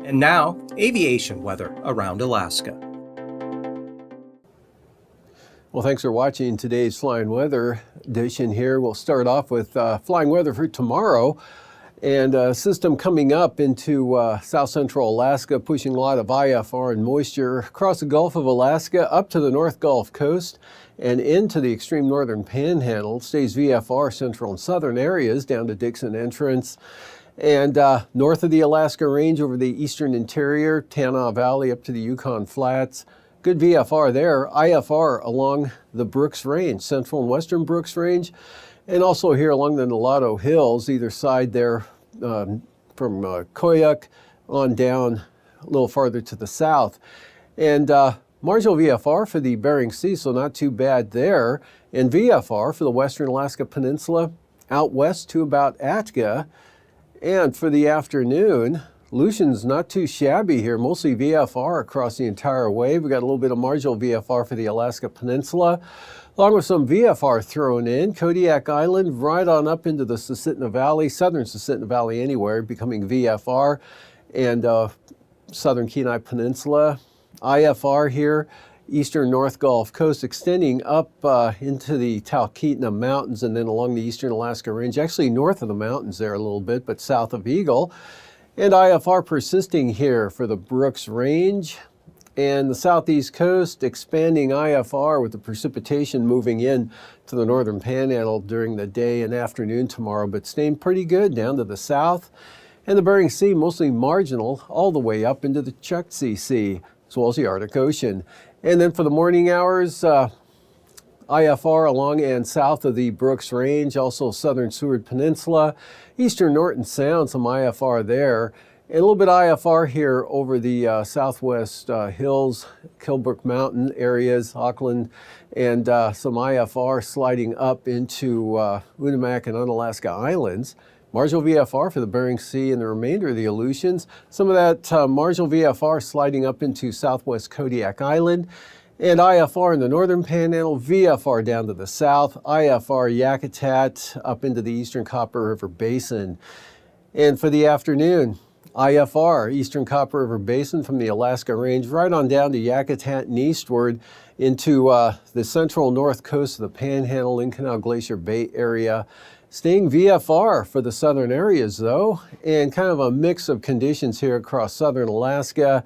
And now, aviation weather around Alaska. Well, thanks for watching today's Flying Weather edition here. We'll start off with flying weather for tomorrow. And a system coming up into south central Alaska, pushing a lot of IFR and moisture across the Gulf of Alaska, up to the North Gulf Coast, and into the extreme northern panhandle. Stays VFR central and southern areas down to Dixon Entrance. And north of the Alaska Range over the eastern interior, Tanana Valley up to the Yukon Flats. Good VFR there. IFR along the Brooks Range, central and western Brooks Range. And also here along the Nulato Hills, either side there from Koyuk on down a little farther to the south. And marginal VFR for the Bering Sea, so not too bad there. And VFR for the western Alaska Peninsula, out west to about Atka. And for the afternoon, Lucian's not too shabby here, mostly VFR across the entire wave. We got a little bit of marginal VFR for the Alaska Peninsula, along with some VFR thrown in. Kodiak Island right on up into the Susitna Valley, southern Susitna Valley anywhere, becoming VFR, and southern Kenai Peninsula. IFR here, eastern North Gulf Coast, extending up into the Talkeetna Mountains and then along the eastern Alaska Range, actually north of the mountains there a little bit, but south of Eagle. And IFR persisting here for the Brooks Range and the southeast coast, expanding IFR with the precipitation moving in to the northern panhandle during the day and afternoon tomorrow, but staying pretty good down to the south. And the Bering Sea mostly marginal all the way up into the Chukchi Sea, as well as the Arctic Ocean. And then for the morning hours, IFR along and south of the Brooks Range, also southern Seward Peninsula, eastern Norton Sound, some IFR there, and a little bit IFR here over the southwest hills, Kilbrook Mountain areas, Auckland, and some IFR sliding up into Unimak and Unalaska Islands. Marginal VFR for the Bering Sea and the remainder of the Aleutians. Some of that marginal VFR sliding up into southwest Kodiak Island. And IFR in the northern panhandle, VFR down to the south, IFR Yakutat up into the eastern Copper River Basin. And for the afternoon, IFR, eastern Copper River Basin from the Alaska Range right on down to Yakutat and eastward into the central north coast of the Panhandle, Lynn Canal Glacier Bay area. Staying VFR for the southern areas though, and kind of a mix of conditions here across southern Alaska,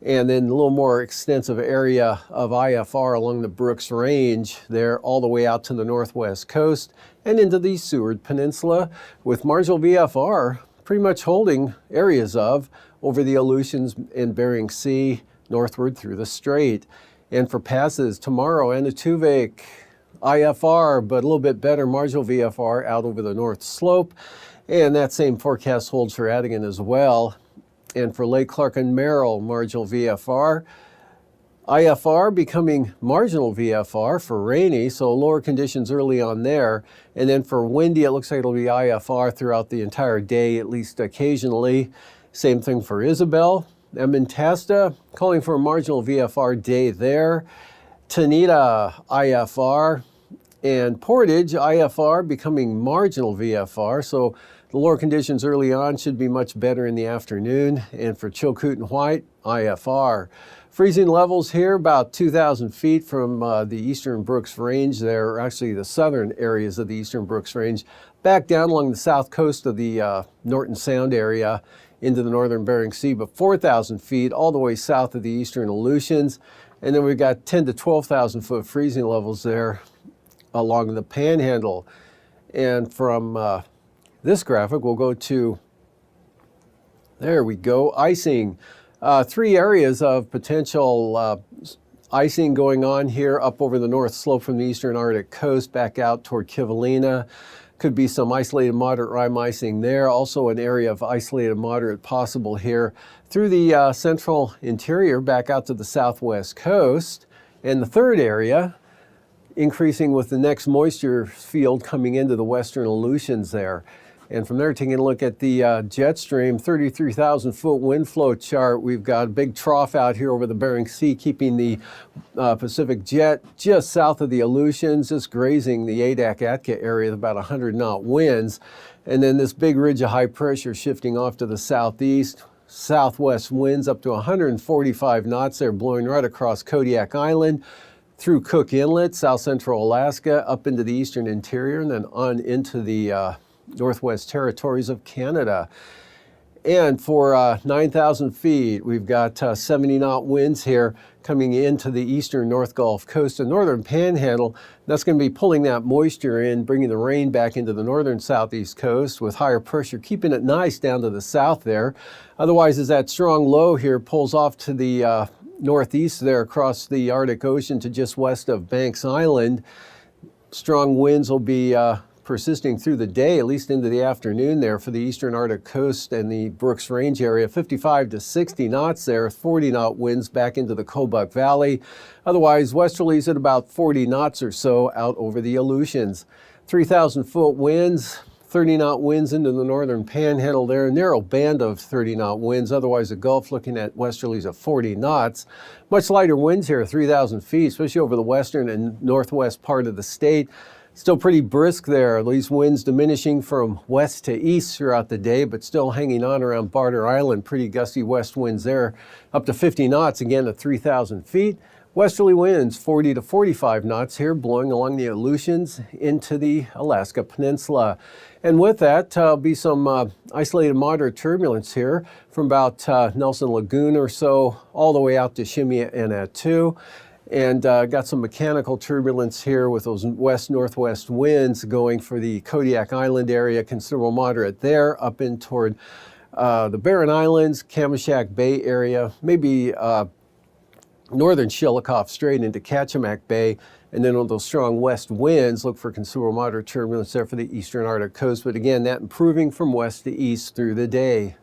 and then a little more extensive area of IFR along the Brooks Range there all the way out to the northwest coast and into the Seward Peninsula, with marginal VFR pretty much holding areas of over the Aleutians and Bering Sea northward through the strait. And for passes tomorrow, Anaktuvik, IFR, but a little bit better marginal VFR out over the North Slope. And that same forecast holds for Adigan as well. And for Lake Clark and Merrill, marginal VFR. IFR becoming marginal VFR for rainy, so lower conditions early on there. And then for windy, it looks like it'll be IFR throughout the entire day, at least occasionally. Same thing for Isabel. Amintasta, calling for a marginal VFR day there. Tanita, IFR. And Portage, IFR, becoming marginal VFR. So the lower conditions early on should be much better in the afternoon. And for Chilkoot and White, IFR. Freezing levels here about 2,000 feet from the eastern Brooks Range there, or actually the southern areas of the eastern Brooks Range, back down along the south coast of the Norton Sound area into the northern Bering Sea, but 4,000 feet all the way south of the eastern Aleutians. And then we've got 10 to 12,000 foot freezing levels there along the Panhandle. And from this graphic, we'll go to, there we go, icing. 3 areas of potential icing going on here up over the north slope from the eastern Arctic coast back out toward Kivalina. Could be some isolated moderate rime icing there. Also an area of isolated moderate possible here through the central interior back out to the southwest coast. And the third area increasing with the next moisture field coming into the western Aleutians there. And from there, taking a look at the jet stream, 33,000 foot wind flow chart. We've got a big trough out here over the Bering Sea, keeping the Pacific jet just south of the Aleutians, just grazing the Adak-Atka area with about 100 knot winds. And then this big ridge of high pressure shifting off to the southeast, southwest winds up to 145 knots. They're blowing right across Kodiak Island, through Cook Inlet, south central Alaska, up into the eastern interior, and then on into the Northwest Territories of Canada. And for 9,000 feet, we've got 70 knot winds here coming into the eastern North Gulf Coast and northern Panhandle. That's going to be pulling that moisture in, bringing the rain back into the northern southeast coast with higher pressure, keeping it nice down to the south there. Otherwise, as that strong low here pulls off to the northeast there across the Arctic Ocean to just west of Banks Island, strong winds will be persisting through the day, at least into the afternoon there for the eastern Arctic coast and the Brooks Range area. 55 to 60 knots there, 40 knot winds back into the Kobuk Valley. Otherwise, westerlies at about 40 knots or so out over the Aleutians. 3,000 foot winds, 30 knot winds into the northern Panhandle there, a narrow band of 30 knot winds. Otherwise, the Gulf looking at westerlies of 40 knots. Much lighter winds here, 3,000 feet, especially over the western and northwest part of the state. Still pretty brisk there. These winds diminishing from west to east throughout the day, but still hanging on around Barter Island. Pretty gusty west winds there, up to 50 knots, again at 3,000 feet. Westerly winds 40 to 45 knots here, blowing along the Aleutians into the Alaska Peninsula. And with that, be some isolated moderate turbulence here from about Nelson Lagoon or so, all the way out to Shimei and Attu. And got some mechanical turbulence here with those west-northwest winds going for the Kodiak Island area, considerable moderate there, up in toward the Barren Islands, Kamishak Bay area, maybe northern Chillicothe Strait into Kachemak Bay. And then on those strong west winds, look for considerable moderate turbulence there for the eastern Arctic coast. But again, that improving from west to east through the day.